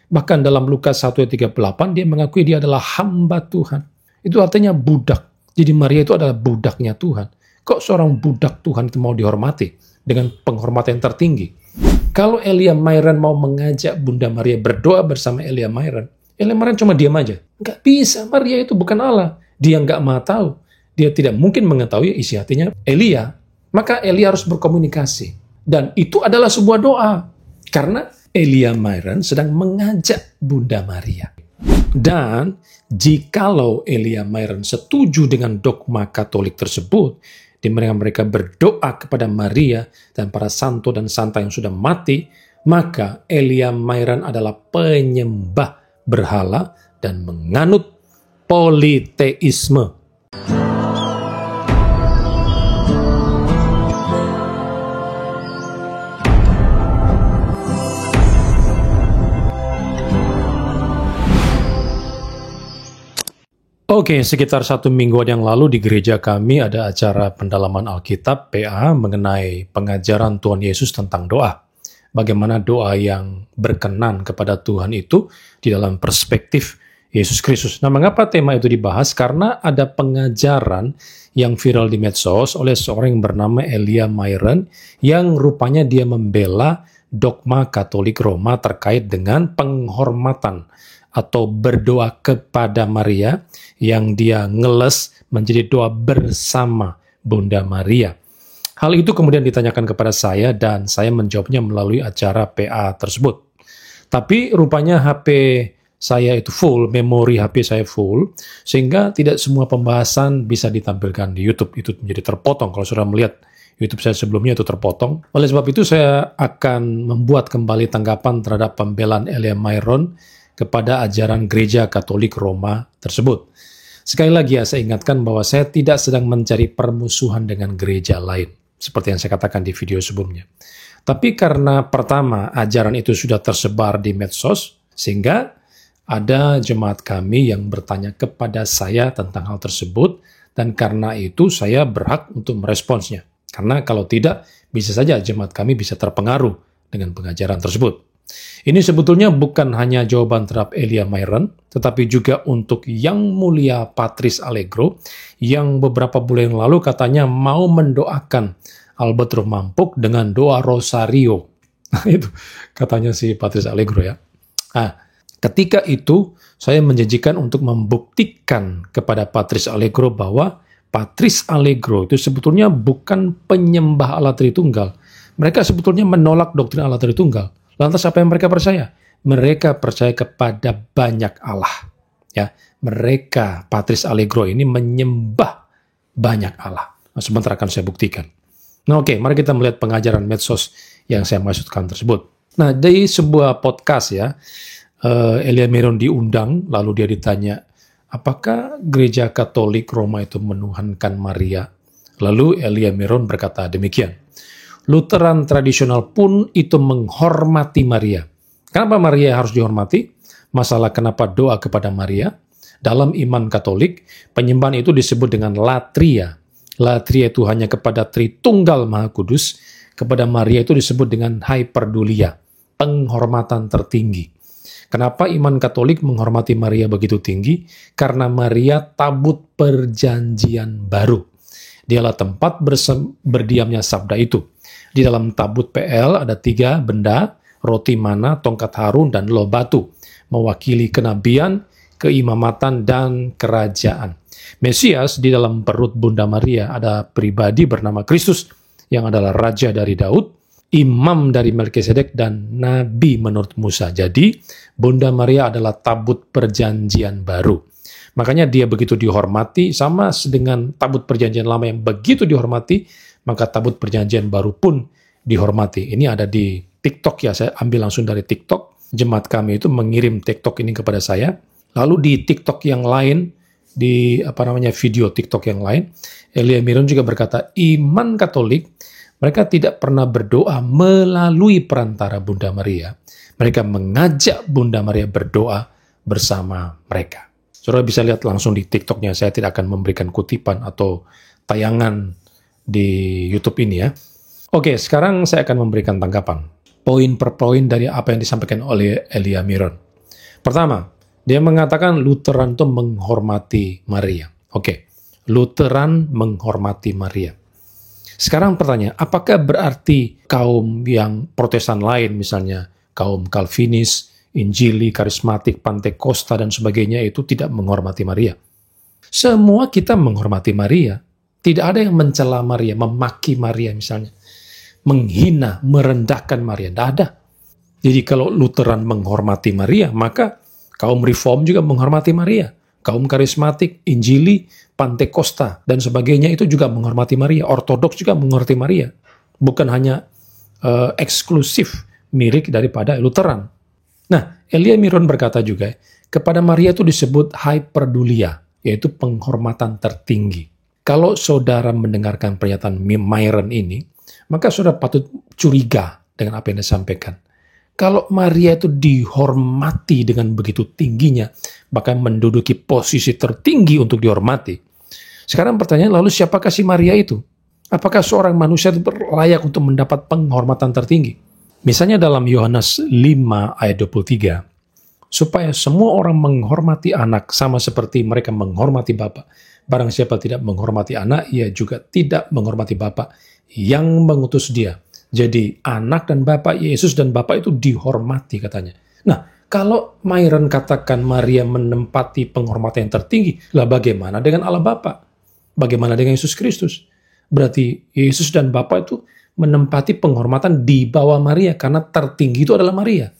Bahkan dalam Lukas 1 ayat 38, dia mengakui dia adalah hamba Tuhan. Itu artinya budak. Jadi Maria itu adalah budaknya Tuhan. Kok seorang budak Tuhan itu mau dihormati dengan penghormatan yang tertinggi? Kalau Elia Myron mau mengajak Bunda Maria berdoa bersama Elia Myron cuma diam aja. Nggak bisa, Maria itu bukan Allah. Dia nggak mau tahu. Dia tidak mungkin mengetahui isi hatinya Elia. Maka Elia harus berkomunikasi. Dan itu adalah sebuah doa. Karena Elia Myron sedang mengajak Bunda Maria. Dan jikalau Elia Myron setuju dengan dogma Katolik tersebut, di mana mereka berdoa kepada Maria dan para santo dan santa yang sudah mati, maka Elia Myron adalah penyembah berhala dan menganut politeisme. Oke, sekitar 1 mingguan yang lalu di gereja kami ada acara pendalaman Alkitab PA mengenai pengajaran Tuhan Yesus tentang doa. Bagaimana doa yang berkenan kepada Tuhan itu di dalam perspektif Yesus Kristus. Nah, mengapa tema itu dibahas? Karena ada pengajaran yang viral di medsos oleh seorang yang bernama Elia Myron yang rupanya dia membela dogma Katolik Roma terkait dengan penghormatan atau berdoa kepada Maria yang dia ngeles menjadi doa bersama Bunda Maria. Hal itu kemudian ditanyakan kepada saya dan saya menjawabnya melalui acara PA tersebut. Tapi rupanya HP saya itu full, memori HP saya full, sehingga tidak semua pembahasan bisa ditampilkan di YouTube. Itu menjadi terpotong. Kalau sudah melihat YouTube saya sebelumnya itu terpotong. Oleh sebab itu saya akan membuat kembali tanggapan terhadap pembelaan Elia Myron kepada ajaran gereja Katolik Roma tersebut. Sekali lagi ya, saya ingatkan bahwa saya tidak sedang mencari permusuhan dengan gereja lain, seperti yang saya katakan di video sebelumnya. Tapi karena pertama, ajaran itu sudah tersebar di medsos, sehingga ada jemaat kami yang bertanya kepada saya tentang hal tersebut, dan karena itu saya berhak untuk meresponsnya. Karena kalau tidak, bisa saja jemaat kami bisa terpengaruh dengan pengajaran tersebut. Ini sebetulnya bukan hanya jawaban terhadap Elia Myron, tetapi juga untuk Yang Mulia Patrice Allegro, yang beberapa bulan yang lalu katanya mau mendoakan Albert Romampuk dengan doa Rosario. Itu katanya si Patrice Allegro ya. Nah, ketika itu saya menjanjikan untuk membuktikan kepada Patrice Allegro bahwa Patrice Allegro itu sebetulnya bukan penyembah Allah Tritunggal. Mereka sebetulnya menolak doktrin Allah Tritunggal. Lantas apa yang mereka percaya? Mereka percaya kepada banyak Allah. Ya, mereka Patrice Allegro ini menyembah banyak Allah. Nah, sebentar akan saya buktikan. Nah, oke, mari kita melihat pengajaran medsos yang saya maksudkan tersebut. Nah, dari sebuah podcast ya, Elia Myron diundang, lalu dia ditanya, apakah gereja Katolik Roma itu menuhankan Maria? Lalu Elia Myron berkata demikian. Lutheran tradisional pun itu menghormati Maria. Kenapa Maria harus dihormati? Masalah kenapa doa kepada Maria? Dalam iman Katolik, penyembahan itu disebut dengan latria. Latria itu hanya kepada Tritunggal Maha Kudus. Kepada Maria itu disebut dengan hyperdulia, penghormatan tertinggi. Kenapa iman Katolik menghormati Maria begitu tinggi? Karena Maria tabut perjanjian baru. Dialah tempat berdiamnya sabda itu. Di dalam tabut PL ada 3 benda, roti mana, tongkat Harun, dan loh batu, mewakili kenabian, keimamatan, dan kerajaan. Mesias di dalam perut Bunda Maria ada pribadi bernama Kristus, yang adalah Raja dari Daud, Imam dari Melkisedek, dan Nabi menurut Musa. Jadi, Bunda Maria adalah tabut perjanjian baru. Makanya dia begitu dihormati, sama dengan tabut perjanjian lama yang begitu dihormati, maka tabut perjanjian baru pun dihormati. Ini ada di TikTok ya, saya ambil langsung dari TikTok. Jemaat kami itu mengirim TikTok ini kepada saya. Lalu di TikTok yang lain, di video TikTok yang lain, Elia Myron juga berkata, iman Katolik, mereka tidak pernah berdoa melalui perantara Bunda Maria. Mereka mengajak Bunda Maria berdoa bersama mereka. Saudara bisa lihat langsung di TikToknya, saya tidak akan memberikan kutipan atau tayangan di YouTube ini ya. Oke, sekarang saya akan memberikan tanggapan. Poin per poin dari apa yang disampaikan oleh Elia Myron. Pertama, dia mengatakan Lutheran itu menghormati Maria. Oke, Lutheran menghormati Maria. Sekarang pertanyaan, apakah berarti kaum yang Protestan lain, misalnya kaum Calvinis, Injili, Karismatik, Pantekosta, dan sebagainya itu tidak menghormati Maria? Semua kita menghormati Maria. Tidak ada yang mencela Maria, memaki Maria misalnya, menghina, merendahkan Maria. Tidak ada. Jadi kalau Lutheran menghormati Maria, maka kaum Reform juga menghormati Maria. Kaum Karismatik, Injili, Pantekosta, dan sebagainya itu juga menghormati Maria. Ortodoks juga menghormati Maria. Bukan hanya eksklusif milik daripada Lutheran. Nah, Elia Miron berkata juga, kepada Maria itu disebut hyperdulia, yaitu penghormatan tertinggi. Kalau saudara mendengarkan pernyataan Myron ini, maka saudara patut curiga dengan apa yang disampaikan. Kalau Maria itu dihormati dengan begitu tingginya, bahkan menduduki posisi tertinggi untuk dihormati. Sekarang pertanyaan, lalu siapakah si Maria itu? Apakah seorang manusia itu layak untuk mendapat penghormatan tertinggi? Misalnya dalam Yohanes 5 ayat 23, supaya semua orang menghormati anak sama seperti mereka menghormati Bapa. Barang siapa tidak menghormati anak, ia juga tidak menghormati Bapa yang mengutus dia. Jadi anak dan Bapak, Yesus dan Bapak itu dihormati katanya. Nah, kalau Myron katakan Maria menempati penghormatan yang tertinggi, lah bagaimana dengan Allah Bapa? Bagaimana dengan Yesus Kristus? Berarti Yesus dan Bapa itu menempati penghormatan di bawah Maria, karena tertinggi itu adalah Maria.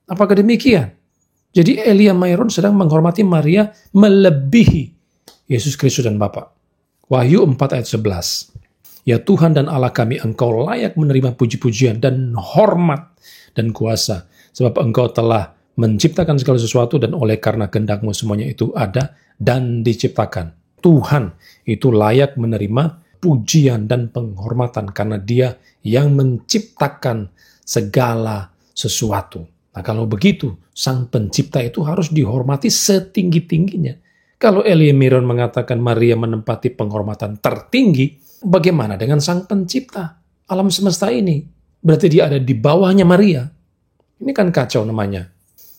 Apakah demikian? Jadi Elia Myron sedang menghormati Maria melebihi Yesus Kristus dan Bapa. Wahyu 4 ayat 11. Ya Tuhan dan Allah kami, Engkau layak menerima puji-pujian dan hormat dan kuasa, sebab Engkau telah menciptakan segala sesuatu dan oleh karena kehendak-Mu semuanya itu ada dan diciptakan. Tuhan itu layak menerima pujian dan penghormatan karena Dia yang menciptakan segala sesuatu. Nah, kalau begitu, Sang Pencipta itu harus dihormati setinggi-tingginya. Kalau Elia Miron mengatakan Maria menempati penghormatan tertinggi, bagaimana dengan Sang Pencipta alam semesta ini? Berarti dia ada di bawahnya Maria. Ini kan kacau namanya.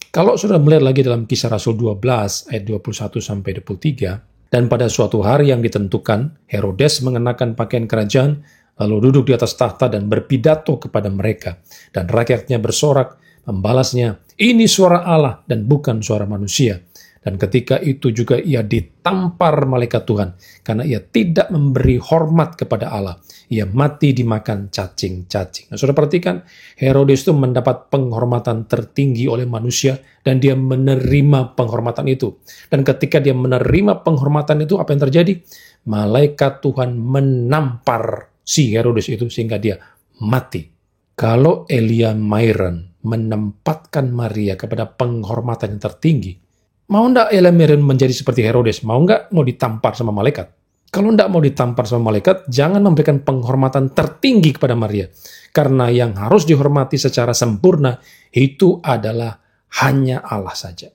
Kalau sudah melihat lagi dalam Kisah Rasul 12 ayat 21-23, dan pada suatu hari yang ditentukan, Herodes mengenakan pakaian kerajaan, lalu duduk di atas tahta dan berpidato kepada mereka. Dan rakyatnya bersorak, membalasnya, ini suara Allah dan bukan suara manusia. Dan ketika itu juga ia ditampar malaikat Tuhan, karena ia tidak memberi hormat kepada Allah. Ia mati dimakan cacing-cacing. Nah, saudara perhatikan, Herodes itu mendapat penghormatan tertinggi oleh manusia, dan dia menerima penghormatan itu. Dan ketika dia menerima penghormatan itu, apa yang terjadi? Malaikat Tuhan menampar si Herodes itu, sehingga dia mati. Kalau Elia Myron menempatkan Maria kepada penghormatan yang tertinggi, mau enggak Elia Myron menjadi seperti Herodes? Mau enggak mau ditampar sama malaikat? Kalau enggak mau ditampar sama malaikat, jangan memberikan penghormatan tertinggi kepada Maria. Karena yang harus dihormati secara sempurna itu adalah hanya Allah saja.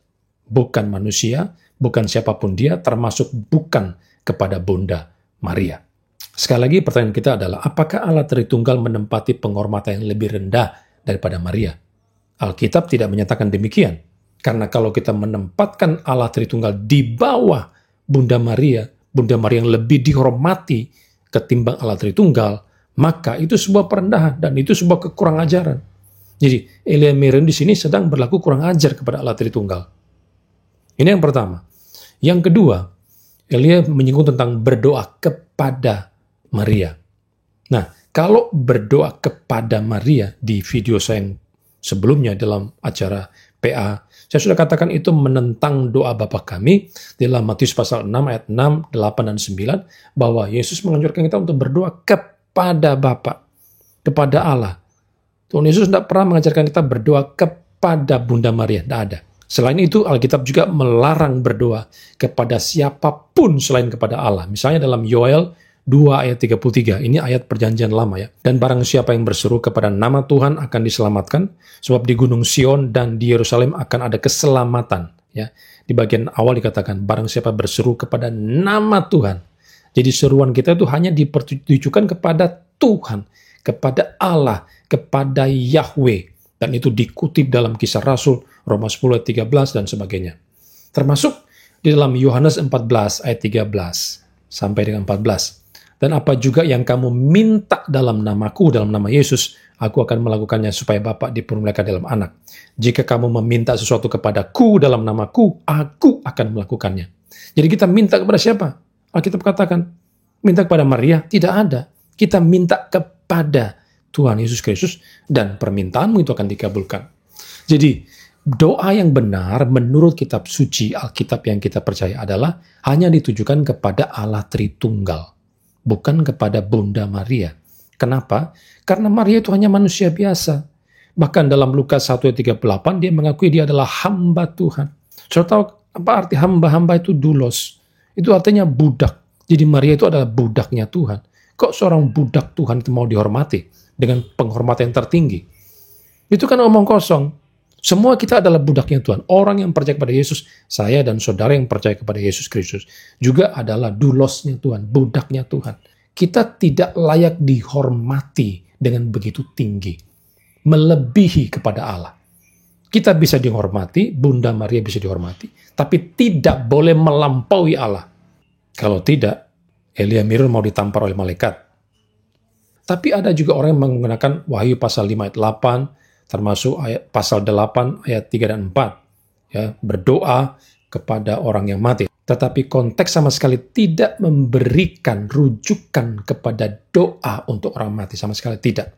Bukan manusia, bukan siapapun dia, termasuk bukan kepada Bunda Maria. Sekali lagi pertanyaan kita adalah, apakah Allah Tritunggal menempati penghormatan yang lebih rendah daripada Maria? Alkitab tidak menyatakan demikian. Karena kalau kita menempatkan Allah Tritunggal di bawah Bunda Maria yang lebih dihormati ketimbang Allah Tritunggal, maka itu sebuah perendahan dan itu sebuah kekurang ajaran. Jadi Elia Myron di sini sedang berlaku kurang ajar kepada Allah Tritunggal. Ini yang pertama. Yang kedua, Elia menyinggung tentang berdoa kepada Maria. Nah, kalau berdoa kepada Maria di video saya yang sebelumnya dalam acara PA, saya sudah katakan itu menentang doa Bapa kami dalam Matius pasal 6 ayat 6, 8, dan 9, bahwa Yesus menganjurkan kita untuk berdoa kepada Bapa, kepada Allah. Tuhan Yesus tidak pernah mengajarkan kita berdoa kepada Bunda Maria, tidak ada. Selain itu, Alkitab juga melarang berdoa kepada siapapun selain kepada Allah. Misalnya dalam Yoel 2 ayat 33, ini ayat perjanjian lama ya. Dan barang siapa yang berseru kepada nama Tuhan akan diselamatkan, sebab di Gunung Sion dan di Yerusalem akan ada keselamatan. Ya, di bagian awal dikatakan, barang siapa berseru kepada nama Tuhan. Jadi seruan kita itu hanya ditujukan kepada Tuhan, kepada Allah, kepada Yahweh. Dan itu dikutip dalam Kisah Rasul, Roma 10 ayat 13 dan sebagainya. Termasuk di dalam Yohanes 14 ayat 13 sampai dengan 14. Dan apa juga yang kamu minta dalam namaku, dalam nama Yesus, aku akan melakukannya supaya Bapa dipermuliakan dalam Anak. Jika kamu meminta sesuatu kepadaku dalam namaku, aku akan melakukannya. Jadi kita minta kepada siapa? Alkitab katakan, minta kepada Maria? Tidak ada. Kita minta kepada Tuhan Yesus Kristus dan permintaanmu itu akan dikabulkan. Jadi, doa yang benar menurut kitab suci Alkitab yang kita percaya adalah hanya ditujukan kepada Allah Tritunggal, bukan kepada Bunda Maria. Kenapa? Karena Maria itu hanya manusia biasa. Bahkan dalam Lukas 1 ayat 38 dia mengakui dia adalah hamba Tuhan. Saudara tahu apa arti hamba-hamba itu? Doulos. Itu artinya budak. Jadi Maria itu adalah budaknya Tuhan. Kok seorang budak Tuhan itu mau dihormati dengan penghormatan yang tertinggi? Itu kan omong kosong. Semua kita adalah budaknya Tuhan. Orang yang percaya kepada Yesus, saya dan saudara yang percaya kepada Yesus Kristus, juga adalah dulosnya Tuhan, budaknya Tuhan. Kita tidak layak dihormati dengan begitu tinggi, melebihi kepada Allah. Kita bisa dihormati, Bunda Maria bisa dihormati, tapi tidak boleh melampaui Allah. Kalau tidak, Elia Mirun mau ditampar oleh malaikat. Tapi ada juga orang yang menggunakan Wahyu pasal 5 ayat 8, termasuk ayat pasal 8 ayat 3 dan 4, ya, berdoa kepada orang yang mati. Tetapi konteks sama sekali tidak memberikan rujukan kepada doa untuk orang mati, sama sekali tidak.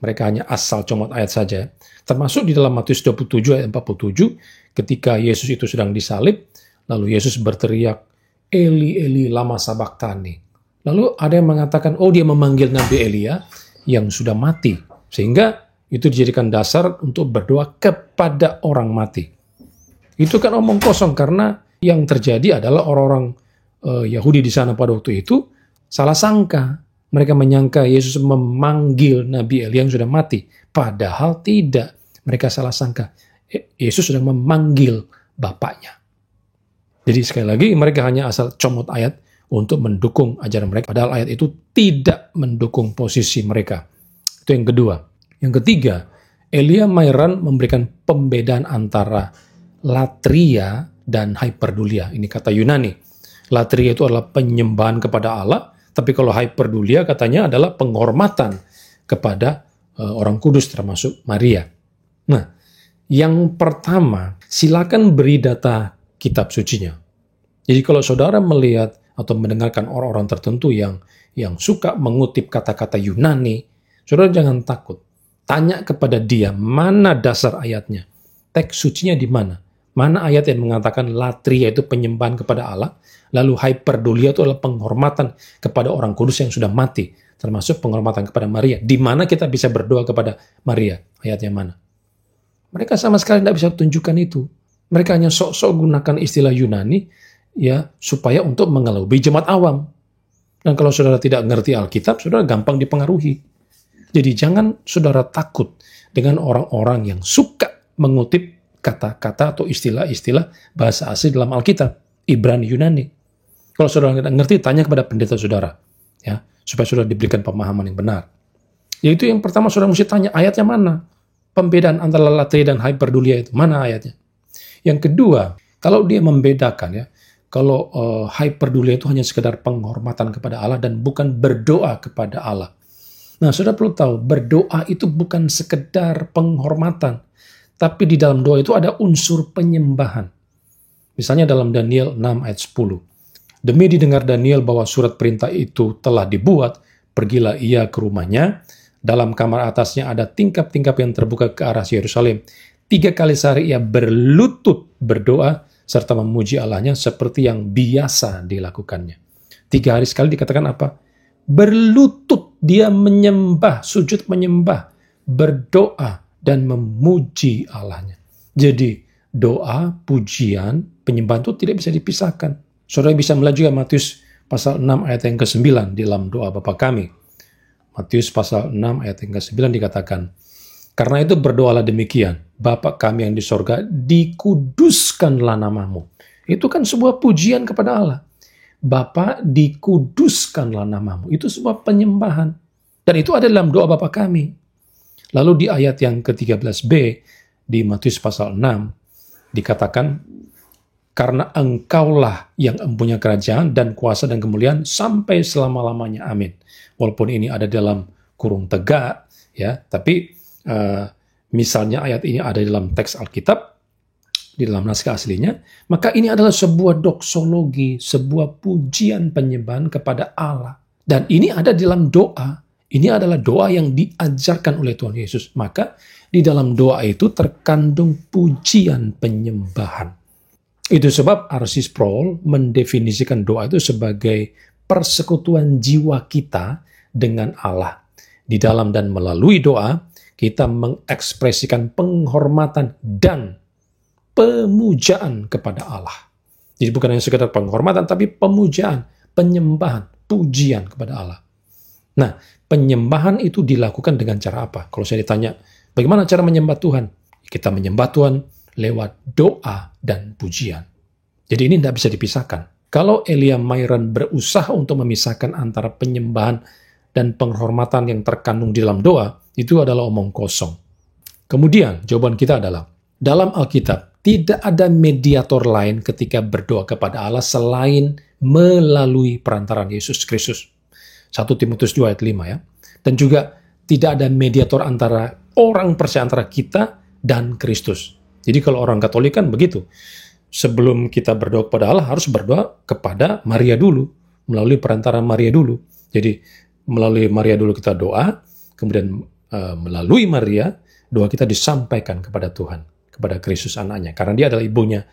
Mereka hanya asal comot ayat saja. Termasuk di dalam Matius 27 ayat 47, ketika Yesus itu sedang disalib, lalu Yesus berteriak, Eli, Eli, lama sabachthani. Lalu ada yang mengatakan, oh dia memanggil Nabi Elia yang sudah mati. Sehingga itu dijadikan dasar untuk berdoa kepada orang mati. Itu kan omong kosong, karena yang terjadi adalah orang-orang Yahudi di sana pada waktu itu salah sangka. Mereka menyangka Yesus memanggil Nabi Elia yang sudah mati. Padahal tidak. Mereka salah sangka. Yesus sedang memanggil Bapaknya. Jadi sekali lagi mereka hanya asal comot ayat untuk mendukung ajaran mereka. Padahal ayat itu tidak mendukung posisi mereka. Itu yang kedua. Yang ketiga, Elia Mairan memberikan pembedaan antara latria dan hyperdulia. Ini kata Yunani. Latria itu adalah penyembahan kepada Allah, tapi kalau hyperdulia katanya adalah penghormatan kepada orang kudus termasuk Maria. Nah, yang pertama, silakan beri data kitab sucinya. Jadi kalau saudara melihat atau mendengarkan orang-orang tertentu yang suka mengutip kata-kata Yunani, saudara jangan takut. Tanya kepada dia, mana dasar ayatnya? Teks sucinya di mana? Mana ayat yang mengatakan latria itu penyembahan kepada Allah, lalu hyperdulia itu adalah penghormatan kepada orang kudus yang sudah mati, termasuk penghormatan kepada Maria. Di mana kita bisa berdoa kepada Maria? Ayatnya mana? Mereka sama sekali tidak bisa tunjukkan itu. Mereka hanya sok-sok gunakan istilah Yunani, ya, supaya untuk mengelabui jemaat awam. Dan kalau saudara tidak ngerti Alkitab, saudara gampang dipengaruhi. Jadi jangan saudara takut dengan orang-orang yang suka mengutip kata-kata atau istilah-istilah bahasa asli dalam Alkitab, Ibrani, Yunani. Kalau saudara tidak ngerti, tanya kepada pendeta saudara, ya, supaya saudara diberikan pemahaman yang benar. Yaitu yang pertama saudara mesti tanya, ayatnya mana? Pembedaan antara latria dan hyperdulia itu, mana ayatnya? Yang kedua, kalau dia membedakan, ya, kalau hyperdulia itu hanya sekedar penghormatan kepada Allah dan bukan berdoa kepada Allah. Nah, saudara perlu tahu, berdoa itu bukan sekedar penghormatan, tapi di dalam doa itu ada unsur penyembahan. Misalnya dalam Daniel 6 ayat 10. Demi didengar Daniel bahwa surat perintah itu telah dibuat, pergilah ia ke rumahnya. Dalam kamar atasnya ada tingkap-tingkap yang terbuka ke arah Yerusalem. 3 kali sehari ia berlutut berdoa serta memuji Allahnya seperti yang biasa dilakukannya. 3 hari sekali dikatakan apa? Berlutut, dia menyembah, sujud menyembah, berdoa dan memuji Allahnya. Jadi doa, pujian, penyembahan itu tidak bisa dipisahkan. Saudara bisa melihat juga Matius pasal 6 ayat yang ke-9 di dalam doa Bapa kami. Matius pasal 6 ayat yang ke-9 dikatakan, karena itu berdoalah demikian, Bapa kami yang di sorga, dikuduskanlah namamu. Itu kan sebuah pujian kepada Allah. Bapa, dikuduskanlah namamu. Itu sebuah penyembahan. Dan itu ada dalam doa Bapa kami. Lalu di ayat yang ke-13b di Matius pasal 6 dikatakan, karena engkaulah yang empunya kerajaan dan kuasa dan kemuliaan sampai selama-lamanya. Amin. Walaupun ini ada dalam kurung tegak, ya, tapi misalnya ayat ini ada dalam teks Alkitab, di dalam naskah aslinya, maka ini adalah sebuah doksologi, sebuah pujian penyembahan kepada Allah. Dan ini ada dalam doa. Ini adalah doa yang diajarkan oleh Tuhan Yesus. Maka di dalam doa itu terkandung pujian penyembahan. Itu sebab R.C. Sproul mendefinisikan doa itu sebagai persekutuan jiwa kita dengan Allah. Di dalam dan melalui doa, kita mengekspresikan penghormatan dan pemujaan kepada Allah. Jadi bukan hanya sekedar penghormatan, tapi pemujaan, penyembahan, pujian kepada Allah. Nah, penyembahan itu dilakukan dengan cara apa? Kalau saya ditanya, bagaimana cara menyembah Tuhan? Kita menyembah Tuhan lewat doa dan pujian. Jadi ini tidak bisa dipisahkan. Kalau Elia Myron berusaha untuk memisahkan antara penyembahan dan penghormatan yang terkandung di dalam doa, itu adalah omong kosong. Kemudian, jawaban kita adalah, dalam Alkitab, tidak ada mediator lain ketika berdoa kepada Allah selain melalui perantaraan Yesus Kristus. 1 Timotius 2 ayat 5 ya. Dan juga tidak ada mediator antara orang percaya antara kita dan Kristus. Jadi kalau orang Katolik kan begitu. Sebelum kita berdoa kepada Allah harus berdoa kepada Maria dulu, melalui perantaraan Maria dulu. Jadi melalui Maria dulu kita doa, kemudian melalui Maria doa kita disampaikan kepada Tuhan, kepada Kristus anaknya. Karena dia adalah ibunya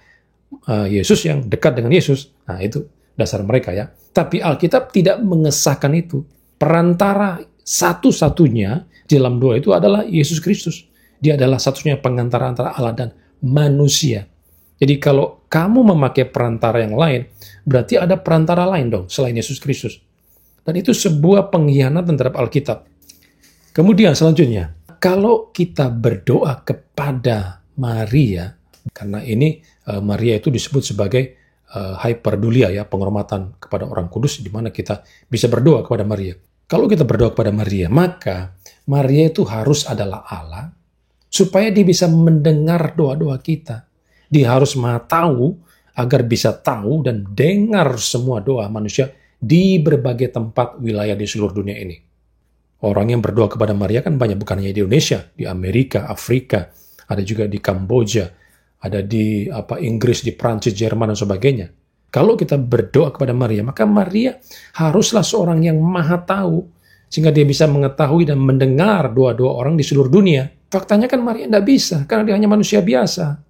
Yesus yang dekat dengan Yesus. Nah itu dasar mereka ya. Tapi Alkitab tidak mengesahkan itu. Perantara satu-satunya di dalam doa itu adalah Yesus Kristus. Dia adalah satunya pengantara antara Allah dan manusia. Jadi kalau kamu memakai perantara yang lain, berarti ada perantara lain dong selain Yesus Kristus. Dan itu sebuah pengkhianatan terhadap Alkitab. Kemudian selanjutnya, kalau kita berdoa kepada Maria, karena ini Maria itu disebut sebagai hyperdulia ya, penghormatan kepada orang kudus, di mana kita bisa berdoa kepada Maria. Kalau kita berdoa kepada Maria, maka Maria itu harus adalah Allah, supaya dia bisa mendengar doa-doa kita. Dia harus maha tahu, agar bisa tahu dan dengar semua doa manusia di berbagai tempat wilayah di seluruh dunia ini. Orang yang berdoa kepada Maria kan banyak, bukan hanya di Indonesia, di Amerika, Afrika, ada juga di Kamboja, ada di Inggris, di Prancis, Jerman, dan sebagainya. Kalau kita berdoa kepada Maria, maka Maria haruslah seorang yang maha tahu, sehingga dia bisa mengetahui dan mendengar doa-doa orang di seluruh dunia. Faktanya kan Maria tidak bisa, karena dia hanya manusia biasa.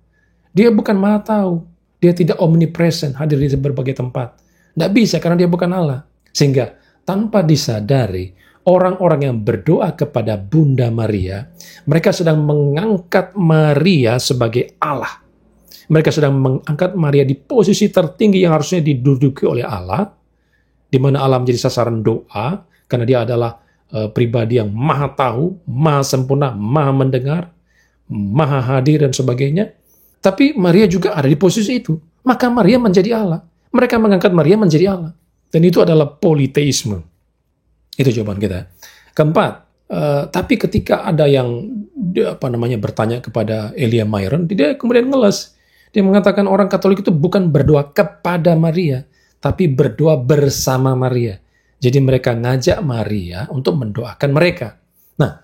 Dia bukan maha tahu, dia tidak omnipresent, hadir di berbagai tempat. Tidak bisa, karena dia bukan Allah. Sehingga tanpa disadari, orang-orang yang berdoa kepada Bunda Maria, mereka sedang mengangkat Maria sebagai Allah. Mereka sedang mengangkat Maria di posisi tertinggi yang harusnya diduduki oleh Allah, di mana Allah menjadi sasaran doa, karena dia adalah pribadi yang maha tahu, maha sempurna, maha mendengar, maha hadir, dan sebagainya. Tapi Maria juga ada di posisi itu. Maka Maria menjadi Allah. Mereka mengangkat Maria menjadi Allah. Dan itu adalah politeisme. Itu jawaban kita. Keempat, tapi ketika ada yang bertanya kepada Elia Myron, dia kemudian ngeles. Dia mengatakan orang Katolik itu bukan berdoa kepada Maria, tapi berdoa bersama Maria. Jadi mereka ngajak Maria untuk mendoakan mereka. Nah,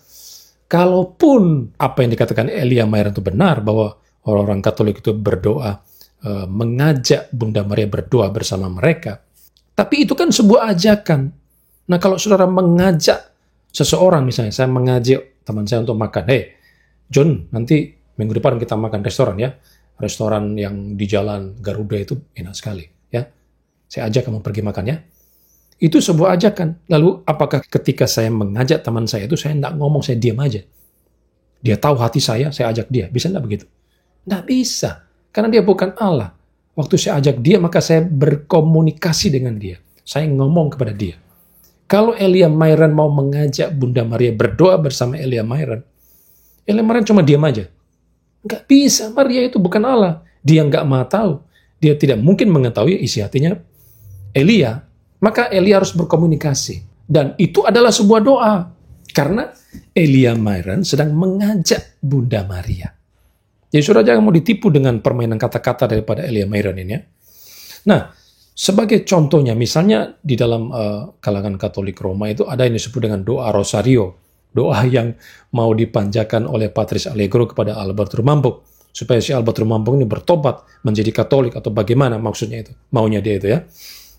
kalaupun apa yang dikatakan Elia Myron itu benar, bahwa orang-orang Katolik itu berdoa, mengajak Bunda Maria berdoa bersama mereka, tapi itu kan sebuah ajakan. Nah, kalau saudara mengajak seseorang, misalnya saya mengajak teman saya untuk makan, hey John, nanti minggu depan kita makan restoran ya, restoran yang di jalan Garuda itu enak sekali ya, saya ajak kamu pergi makan ya. Itu sebuah ajakan. Lalu apakah ketika saya mengajak teman saya itu, saya tidak ngomong, saya diam aja? Dia tahu hati saya ajak dia. Bisa tidak begitu? Tidak bisa. Karena dia bukan Allah. Waktu saya ajak dia, maka saya berkomunikasi dengan dia. Saya ngomong kepada dia. Kalau Elia Myron mau mengajak Bunda Maria berdoa bersama Elia Myron cuma diam aja. Nggak bisa. Maria itu bukan Allah. Dia nggak mau tahu. Dia tidak mungkin mengetahui isi hatinya Elia. Maka Elia harus berkomunikasi. Dan itu adalah sebuah doa. Karena Elia Myron sedang mengajak Bunda Maria. Jadi saudara jangan mau ditipu dengan permainan kata-kata daripada Elia Myron ini ya. Nah, sebagai contohnya, misalnya di dalam kalangan Katolik Roma itu ada yang disebut dengan doa Rosario. Doa yang mau dipanjatkan oleh Patris Allegro kepada Albert Rumambuk. Supaya si Albert Rumambuk ini bertobat menjadi Katolik atau bagaimana maksudnya itu. Maunya dia itu ya.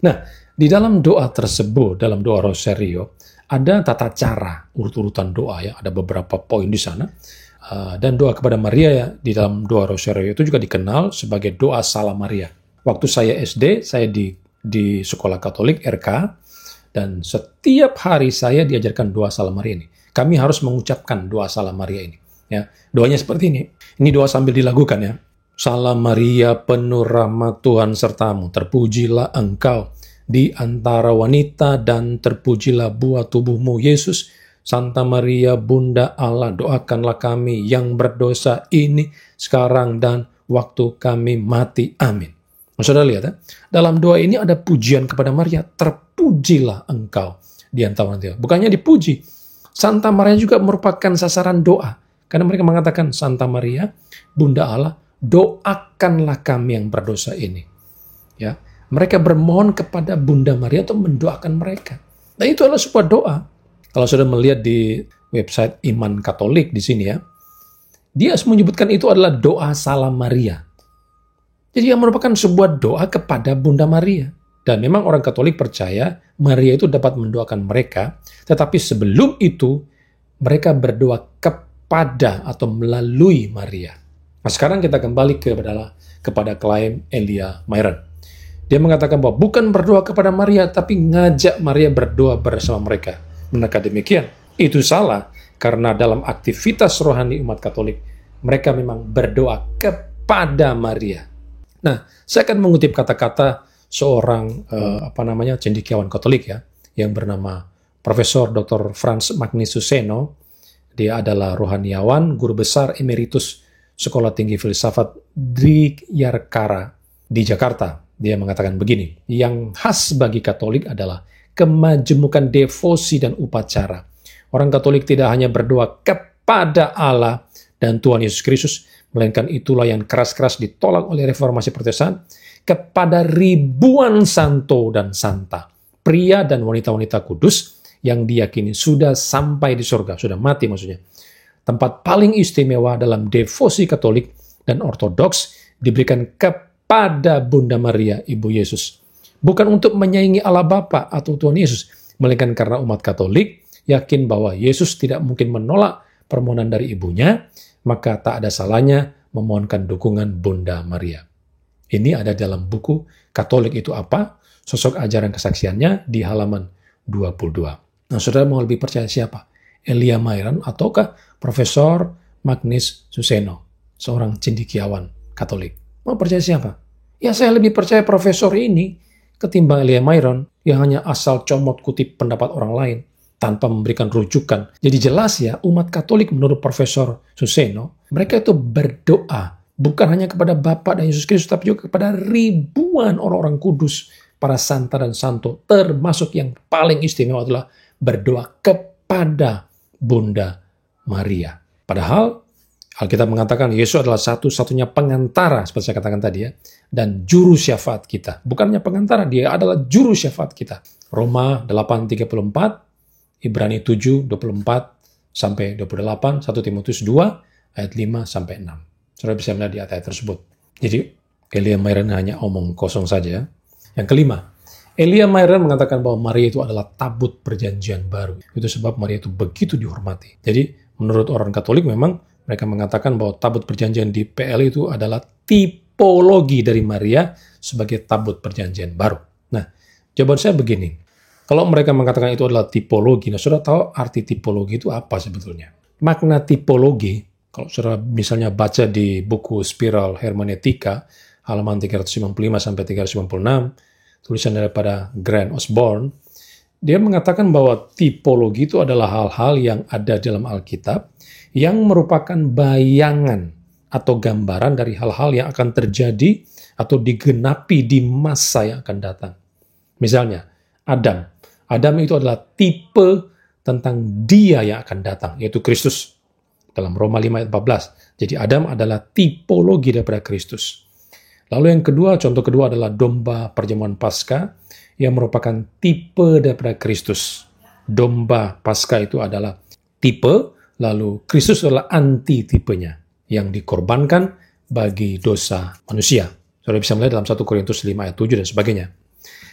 Nah, di dalam doa tersebut, dalam doa Rosario, ada tata cara urut-urutan doa ya. Ada beberapa poin di sana. Dan doa kepada Maria ya, di dalam doa Rosario itu juga dikenal sebagai doa Salam Maria. Waktu saya SD, saya di sekolah Katolik RK, dan setiap hari saya diajarkan doa Salam Maria ini. Kami harus mengucapkan doa Salam Maria ini. Ya, doanya seperti ini. Ini doa sambil dilakukan ya. Salam Maria, penuh rahmat Tuhan sertamu, terpujilah engkau di antara wanita dan terpujilah buah tubuhmu Yesus. Santa Maria, Bunda Allah, doakanlah kami yang berdosa ini sekarang dan waktu kami mati. Amin. Saudara lihat ya, dalam doa ini ada pujian kepada Maria, terpujilah engkau di antara wanita. Bukannya dipuji, Santa Maria juga merupakan sasaran doa. Karena mereka mengatakan, Santa Maria, Bunda Allah, doakanlah kami yang berdosa ini. Ya, mereka bermohon kepada Bunda Maria untuk mendoakan mereka. Nah, itu adalah sebuah doa. Kalau sudah melihat di website Iman Katolik di sini ya, dia menyebutkan itu adalah doa Salam Maria. Jadi yang merupakan sebuah doa kepada Bunda Maria. Dan memang orang Katolik percaya Maria itu dapat mendoakan mereka, tetapi sebelum itu mereka berdoa kepada atau melalui Maria. Nah, sekarang kita kembali kepada klaim Elia Myron. Dia mengatakan bahwa bukan berdoa kepada Maria, tapi ngajak Maria berdoa bersama mereka. Benarkah demikian? Itu salah, karena dalam aktivitas rohani umat Katolik, mereka memang berdoa kepada Maria. Nah, saya akan mengutip kata-kata seorang cendekiawan Katolik ya, yang bernama Profesor Dr. Franz Magnus Suseno. Dia adalah rohaniawan, guru besar emeritus Sekolah Tinggi Filsafat Diyarkara di Jakarta. Dia mengatakan begini, yang khas bagi Katolik adalah kemajemukan devosi dan upacara. Orang Katolik tidak hanya berdoa kepada Allah dan Tuhan Yesus Kristus, melainkan itulah yang keras-keras ditolak oleh reformasi Protestan, kepada ribuan santo dan santa, pria dan wanita-wanita kudus yang diyakini sudah sampai di surga, sudah mati maksudnya. Tempat paling istimewa dalam devosi Katolik dan Ortodoks diberikan kepada Bunda Maria, Ibu Yesus. Bukan untuk menyaingi Allah Bapa atau Tuhan Yesus, melainkan karena umat Katolik yakin bahwa Yesus tidak mungkin menolak permohonan dari ibunya, maka tak ada salahnya memohonkan dukungan Bunda Maria. Ini ada dalam buku Katolik Itu Apa? Sosok Ajaran Kesaksiannya di halaman 22. Nah, saudara mau lebih percaya siapa? Elia Myron ataukah Profesor Magnus Suseno, seorang cendekiawan Katolik? Mau percaya siapa? Ya, saya lebih percaya profesor ini ketimbang Elia Myron yang hanya asal comot kutip pendapat orang lain tanpa memberikan rujukan. Jadi jelas ya, umat Katolik menurut Profesor Suseno, mereka itu berdoa bukan hanya kepada Bapa dan Yesus Kristus, tapi juga kepada ribuan orang-orang kudus, para santa dan santo, termasuk yang paling istimewa adalah berdoa kepada Bunda Maria. Padahal Alkitab mengatakan Yesus adalah satu-satunya pengantara, seperti saya katakan tadi ya, dan juru syafaat kita. Bukan hanya pengantara, dia adalah juru syafaat kita. Roma 8:34, Ibrani 7:24 sampai 28, 1 Timotius 2 ayat 5 sampai 6. Saudara bisa melihat di ayat tersebut. Jadi Elia Myron hanya omong kosong saja. Yang kelima, Elia Myron mengatakan bahwa Maria itu adalah tabut perjanjian baru. Itu sebab Maria itu begitu dihormati. Jadi menurut orang Katolik memang mereka mengatakan bahwa tabut perjanjian di PL itu adalah tipologi dari Maria sebagai tabut perjanjian baru. Nah, jawaban saya begini. Kalau mereka mengatakan itu adalah tipologi, nah saudara tahu arti tipologi itu apa sebetulnya? Makna tipologi, kalau saudara misalnya baca di buku Spiral Hermeneutika, halaman 355 sampai 356, tulisan daripada Grant Osborne, dia mengatakan bahwa tipologi itu adalah hal-hal yang ada dalam Alkitab yang merupakan bayangan atau gambaran dari hal-hal yang akan terjadi atau digenapi di masa yang akan datang. Misalnya, Adam. Adam itu adalah tipe tentang Dia yang akan datang, yaitu Kristus. Dalam Roma 5 ayat 14. Jadi Adam adalah tipologi daripada Kristus. Lalu yang kedua, contoh kedua adalah domba perjamuan Paskah yang merupakan tipe daripada Kristus. Domba Paskah itu adalah tipe, lalu Kristus adalah anti-tipenya yang dikorbankan bagi dosa manusia. Saudara bisa melihat dalam 1 Korintus 5 ayat 7 dan sebagainya.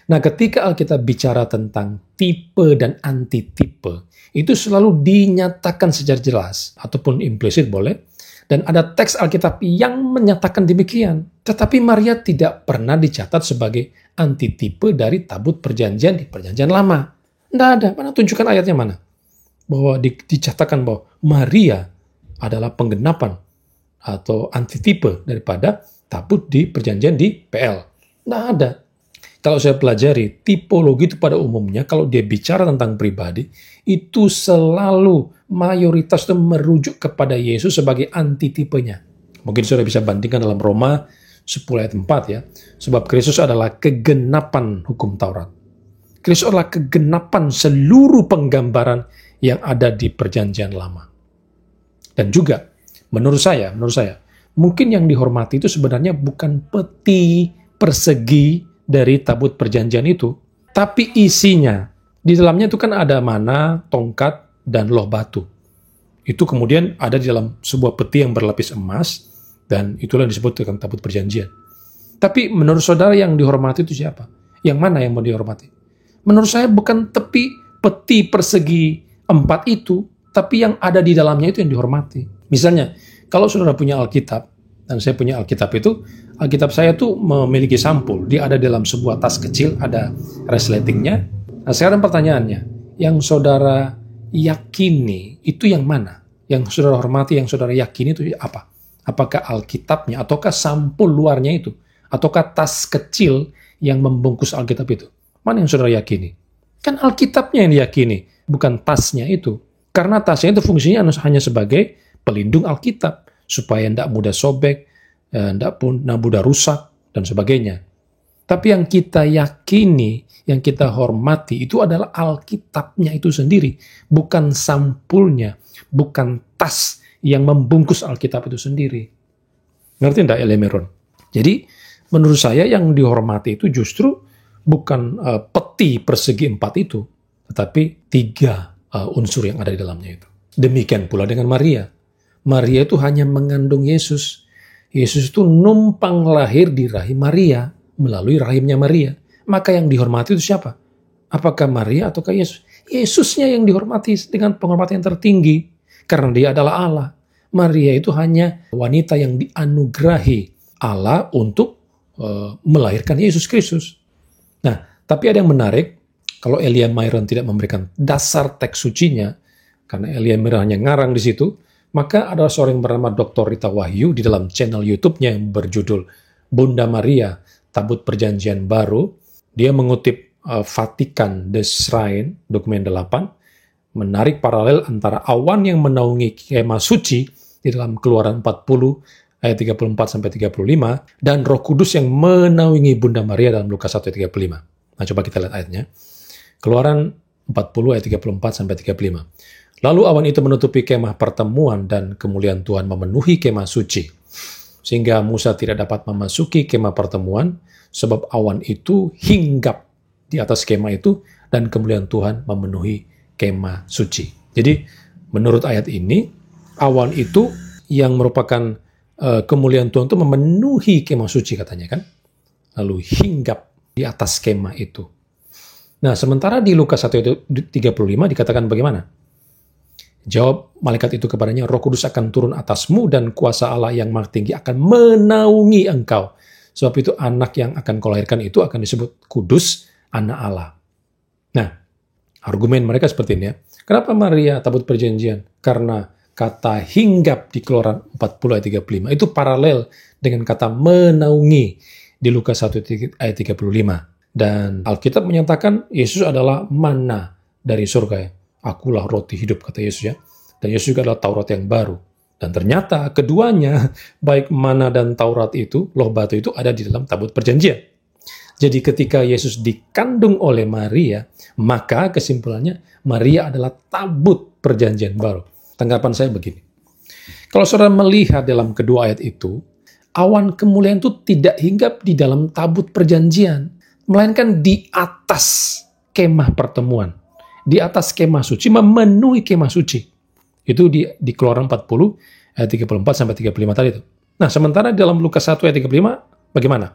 Nah, ketika Alkitab bicara tentang tipe dan anti-tipe, itu selalu dinyatakan secara jelas, ataupun implisit boleh, dan ada teks Alkitab yang menyatakan demikian. Tetapi Maria tidak pernah dicatat sebagai antitipe dari tabut perjanjian di perjanjian lama. Tidak ada. Mana tunjukkan ayatnya mana? Bahwa dicatatkan bahwa Maria adalah penggenapan atau antitipe daripada tabut di perjanjian di PL. Tidak ada. Kalau saya pelajari, tipologi itu pada umumnya, kalau dia bicara tentang pribadi, itu selalu mayoritas itu merujuk kepada Yesus sebagai antitipenya. Mungkin saudara bisa bandingkan dalam Roma 10 ayat 4 ya. Sebab Kristus adalah kegenapan hukum Taurat. Kristus adalah kegenapan seluruh penggambaran yang ada di perjanjian lama. Dan juga, menurut saya, mungkin yang dihormati itu sebenarnya bukan peti persegi dari tabut perjanjian itu, tapi isinya. Di dalamnya itu kan ada mana, tongkat, dan loh batu. Itu kemudian ada di dalam sebuah peti yang berlapis emas, dan itulah yang disebut dengan tabut perjanjian. Tapi menurut saudara yang dihormati itu siapa? Yang mana yang mau dihormati? Menurut saya bukan peti persegi 4 itu, tapi yang ada di dalamnya itu yang dihormati. Misalnya, kalau saudara punya Alkitab, dan saya punya Alkitab itu, Alkitab saya tuh memiliki sampul. Dia ada dalam sebuah tas kecil, ada resletingnya. Nah, sekarang pertanyaannya, yang saudara yakini itu yang mana? Yang saudara hormati, yang saudara yakini itu apa? Apakah Alkitabnya, ataukah sampul luarnya itu? Ataukah tas kecil yang membungkus Alkitab itu? Mana yang saudara yakini? Kan Alkitabnya yang diyakini, bukan tasnya itu. Karena tasnya itu fungsinya hanya sebagai pelindung Alkitab, supaya tidak mudah sobek, tidak mudah rusak, dan sebagainya. Tapi yang kita yakini, yang kita hormati, itu adalah Alkitabnya itu sendiri. Bukan sampulnya, bukan tas yang membungkus Alkitab itu sendiri. Ngerti tidak, Elemeron? Jadi, menurut saya yang dihormati itu justru bukan peti persegi 4 itu, tetapi 3 unsur yang ada di dalamnya itu. Demikian pula dengan Maria. Maria itu hanya mengandung Yesus. Yesus itu numpang lahir di rahim Maria, melalui rahimnya Maria. Maka yang dihormati itu siapa? Apakah Maria ataukah Yesus? Yesusnya yang dihormati dengan penghormatan yang tertinggi, karena dia adalah Allah. Maria itu hanya wanita yang dianugerahi Allah untuk melahirkan Yesus Kristus. Nah, tapi ada yang menarik, kalau Elia Myron tidak memberikan dasar teks sucinya, karena Elia Myron hanya ngarang di situ, maka ada seorang yang bernama Dr. Rita Wahyu di dalam channel YouTube-nya yang berjudul Bunda Maria, Tabut Perjanjian Baru. Dia mengutip Vatican The Shrine, dokumen 8, menarik paralel antara awan yang menaungi kemah suci di dalam Keluaran 40 ayat 34-35, dan Roh Kudus yang menaungi Bunda Maria dalam Lukas 1 ayat 35. Nah, coba kita lihat ayatnya. Keluaran 40 ayat 34-35. Lalu awan itu menutupi kemah pertemuan dan kemuliaan Tuhan memenuhi kemah suci. Sehingga Musa tidak dapat memasuki kemah pertemuan sebab awan itu hinggap di atas kemah itu dan kemuliaan Tuhan memenuhi kemah suci. Jadi menurut ayat ini, awan itu yang merupakan kemuliaan Tuhan itu memenuhi kemah suci katanya kan. Lalu hinggap di atas kemah itu. Nah, sementara di Lukas 1:35 dikatakan bagaimana? Jawab malaikat itu kepadanya, Roh Kudus akan turun atasmu dan kuasa Allah yang maha tinggi akan menaungi engkau. Sebab itu anak yang akan kau lahirkan itu akan disebut kudus, anak Allah. Nah, argumen mereka seperti ini ya. Kenapa Maria tabut perjanjian? Karena kata hinggap di Keluaran 40 ayat 35 itu paralel dengan kata menaungi di Lukas 1 ayat 35. Dan Alkitab menyatakan Yesus adalah mana dari surga ya. Akulah roti hidup, kata Yesus ya. Dan Yesus juga adalah Taurat yang baru. Dan ternyata keduanya, baik mana dan Taurat itu, loh batu itu ada di dalam tabut perjanjian. Jadi ketika Yesus dikandung oleh Maria, maka kesimpulannya Maria adalah tabut perjanjian baru. Tanggapan saya begini. Kalau saudara melihat dalam kedua ayat itu, awan kemuliaan itu tidak hinggap di dalam tabut perjanjian, melainkan di atas kemah pertemuan. Di atas kemah suci, memenuhi kemah suci. Itu di Keluaran 40 ayat 34 sampai 35 tadi itu. Nah, sementara dalam Lukas 1 ayat 35 bagaimana?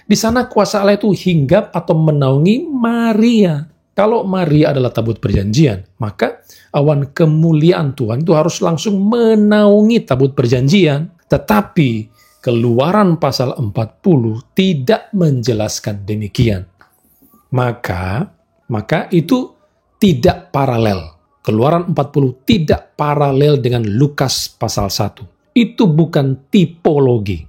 Di sana kuasa Allah itu hinggap atau menaungi Maria. Kalau Maria adalah tabut perjanjian, maka awan kemuliaan Tuhan itu harus langsung menaungi tabut perjanjian. Tetapi Keluaran pasal 40 tidak menjelaskan demikian. Maka itu tidak paralel. Keluaran 40 tidak paralel dengan Lukas pasal 1. Itu bukan tipologi.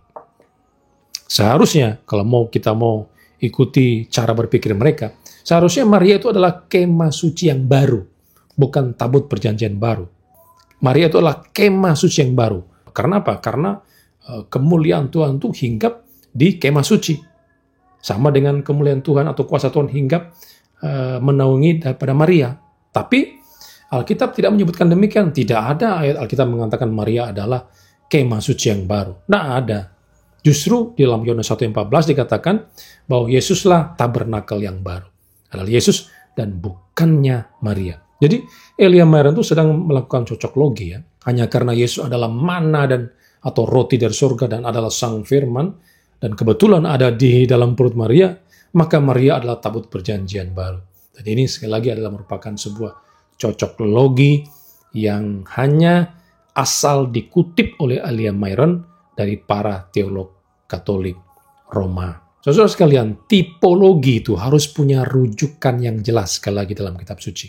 Seharusnya kalau kita mau ikuti cara berpikir mereka, seharusnya Maria itu adalah kemah suci yang baru, bukan tabut perjanjian baru. Maria itu adalah kemah suci yang baru. Karena apa? Karena kemuliaan Tuhan itu hinggap di kemah suci. Sama dengan kemuliaan Tuhan atau kuasa Tuhan hinggap menaungi daripada Maria. Tapi Alkitab tidak menyebutkan demikian. Tidak ada ayat Alkitab mengatakan Maria adalah kemah suci yang baru. Nah, ada. Justru di dalam Yohanes 1:14 dikatakan bahwa Yesuslah tabernakel yang baru. Adalah Yesus dan bukannya Maria. Jadi Elia Myron itu sedang melakukan cocok logi ya. Hanya karena Yesus adalah mana atau roti dari surga dan adalah sang firman dan kebetulan ada di dalam perut Maria, maka Maria adalah tabut perjanjian baru. Dan ini sekali lagi adalah merupakan sebuah cocok logi yang hanya asal dikutip oleh Elia Myron dari para teolog Katolik Roma. Saudara sekalian, tipologi itu harus punya rujukan yang jelas sekali lagi dalam kitab suci.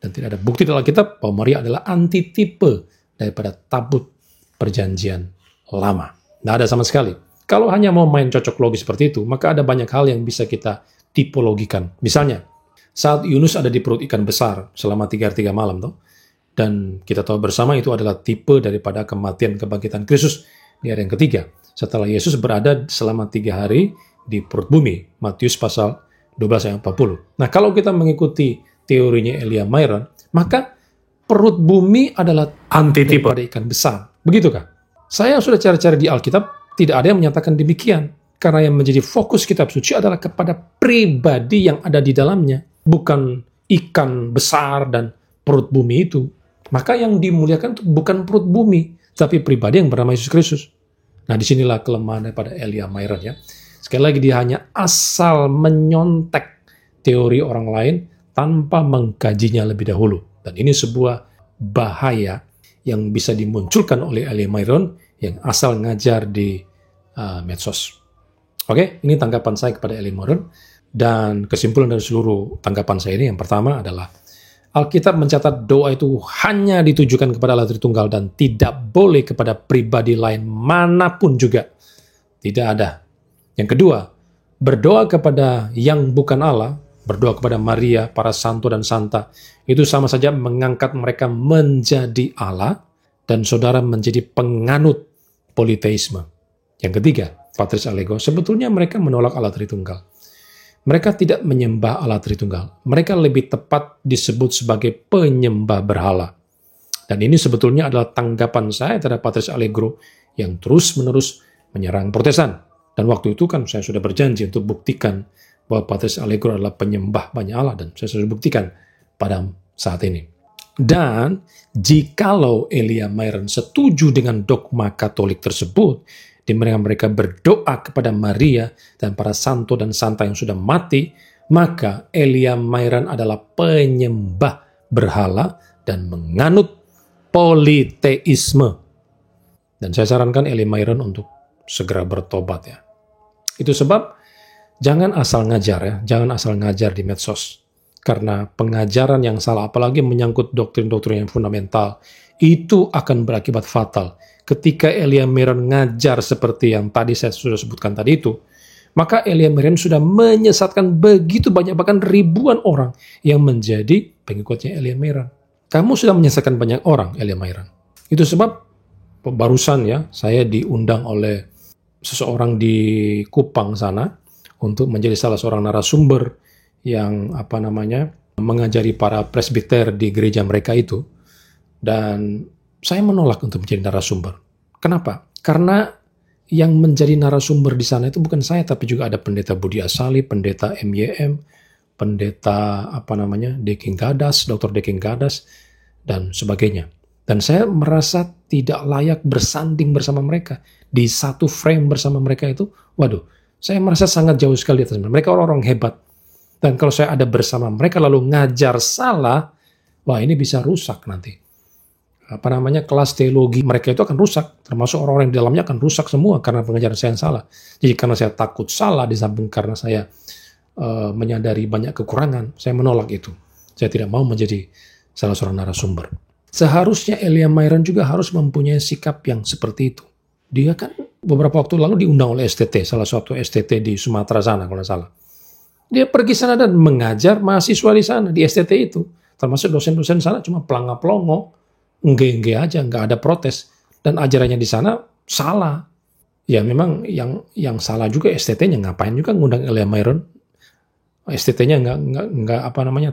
Dan tidak ada bukti dalam kitab bahwa Maria adalah antitipe daripada tabut perjanjian lama. Tidak ada sama sekali. Kalau hanya mau main cocok logi seperti itu, maka ada banyak hal yang bisa kita tipologikan. Misalnya, saat Yunus ada di perut ikan besar selama 3 hari 3 malam, toh, dan kita tahu bersama itu adalah tipe daripada kematian kebangkitan Kristus di hari yang ketiga. Setelah Yesus berada selama 3 hari di perut bumi. Matius pasal 12 ayat 40. Nah, kalau kita mengikuti teorinya Elia Myron, maka perut bumi adalah antitipe pada ikan besar. Begitukah? Saya sudah cari-cari di Alkitab, tidak ada yang menyatakan demikian. Karena yang menjadi fokus kitab suci adalah kepada pribadi yang ada di dalamnya. Bukan ikan besar dan perut bumi itu. Maka yang dimuliakan itu bukan perut bumi, tapi pribadi yang bernama Yesus Kristus. Nah, disinilah kelemahan daripada Elia Myron ya. Sekali lagi dia hanya asal menyontek teori orang lain tanpa mengkajinya lebih dahulu. Dan ini sebuah bahaya yang bisa dimunculkan oleh Elia Myron yang asal ngajar di medsos. Oke, ini tanggapan saya kepada Elia Myron. Dan kesimpulan dari seluruh tanggapan saya ini yang pertama adalah Alkitab mencatat doa itu hanya ditujukan kepada Allah Tritunggal dan tidak boleh kepada pribadi lain manapun juga. Tidak ada. Yang kedua, berdoa kepada yang bukan Allah, berdoa kepada Maria, para santo dan santa, itu sama saja mengangkat mereka menjadi Allah dan saudara menjadi penganut politeisme. Yang ketiga, Patris Allegro, sebetulnya mereka menolak Allah Tritunggal. Mereka tidak menyembah Allah Tritunggal. Mereka lebih tepat disebut sebagai penyembah berhala. Dan ini sebetulnya adalah tanggapan saya terhadap Patris Allegro yang terus-menerus menyerang Protestan. Dan waktu itu kan saya sudah berjanji untuk buktikan bahwa Patris Allegro adalah penyembah banyak Allah. Dan saya sudah buktikan pada saat ini. Dan jikalau Elia Myron setuju dengan dogma Katolik tersebut, di mana mereka berdoa kepada Maria dan para santo dan santa yang sudah mati, maka Elia Myron adalah penyembah berhala dan menganut politeisme. Dan saya sarankan Elia Myron untuk segera bertobat ya. Itu sebab jangan asal ngajar ya, jangan asal ngajar di medsos. Karena pengajaran yang salah, apalagi menyangkut doktrin-doktrin yang fundamental, itu akan berakibat fatal. Ketika Elia Myron ngajar seperti yang tadi saya sudah sebutkan tadi itu, maka Elia Myron sudah menyesatkan begitu banyak, bahkan ribuan orang yang menjadi pengikutnya Elia Myron. Kamu sudah menyesatkan banyak orang, Elia Myron. Itu sebab barusan ya, saya diundang oleh seseorang di Kupang sana untuk menjadi salah seorang narasumber yang mengajari para presbiter di gereja mereka itu. Dan saya menolak untuk menjadi narasumber. Kenapa? Karena yang menjadi narasumber di sana itu bukan saya, tapi juga ada pendeta Budi Asali, pendeta MYM, pendeta Deking Gadas, Dr. Deking Gadas, dan sebagainya. Dan saya merasa tidak layak bersanding bersama mereka. Di satu frame bersama mereka itu, waduh, saya merasa sangat jauh sekali atas mereka. Mereka orang-orang hebat. Dan kalau saya ada bersama mereka lalu ngajar salah, wah ini bisa rusak nanti. Kelas teologi mereka itu akan rusak, termasuk orang-orang di dalamnya akan rusak semua karena pengajaran saya yang salah. Jadi karena saya takut salah, di samping karena saya menyadari banyak kekurangan, saya menolak itu. Saya tidak mau menjadi salah seorang narasumber. Seharusnya Elia Myron juga harus mempunyai sikap yang seperti itu. Dia kan beberapa waktu lalu diundang oleh STT, salah satu STT di Sumatera sana kalau tidak salah. Dia pergi sana dan mengajar mahasiswa di sana, di STT itu. Termasuk dosen-dosen sana cuma pelongo, engge aja, nggak ada protes. Dan ajarannya di sana salah. Ya memang yang salah juga STT-nya, ngapain juga ngundang Elia Myron. STT-nya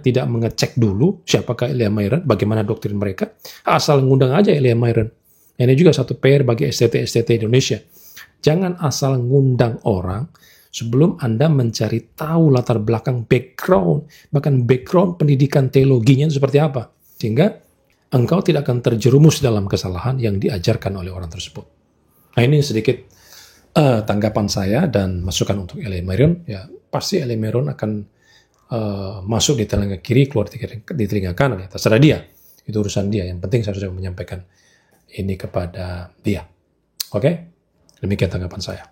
tidak mengecek dulu siapakah Elia Myron, bagaimana doktrin mereka. Asal ngundang aja Elia Myron. Ini juga satu PR bagi STT Indonesia. Jangan asal ngundang orang sebelum Anda mencari tahu latar belakang background, bahkan background pendidikan teologinya seperti apa. Sehingga engkau tidak akan terjerumus dalam kesalahan yang diajarkan oleh orang tersebut. Nah ini sedikit tanggapan saya dan masukan untuk Elia Myron. Ya pasti Elia Myron akan masuk di telinga kiri, keluar di telinga kanan. Ya, terserah dia. Itu urusan dia. Yang penting saya sudah menyampaikan ini kepada dia. Oke? Demikian tanggapan saya.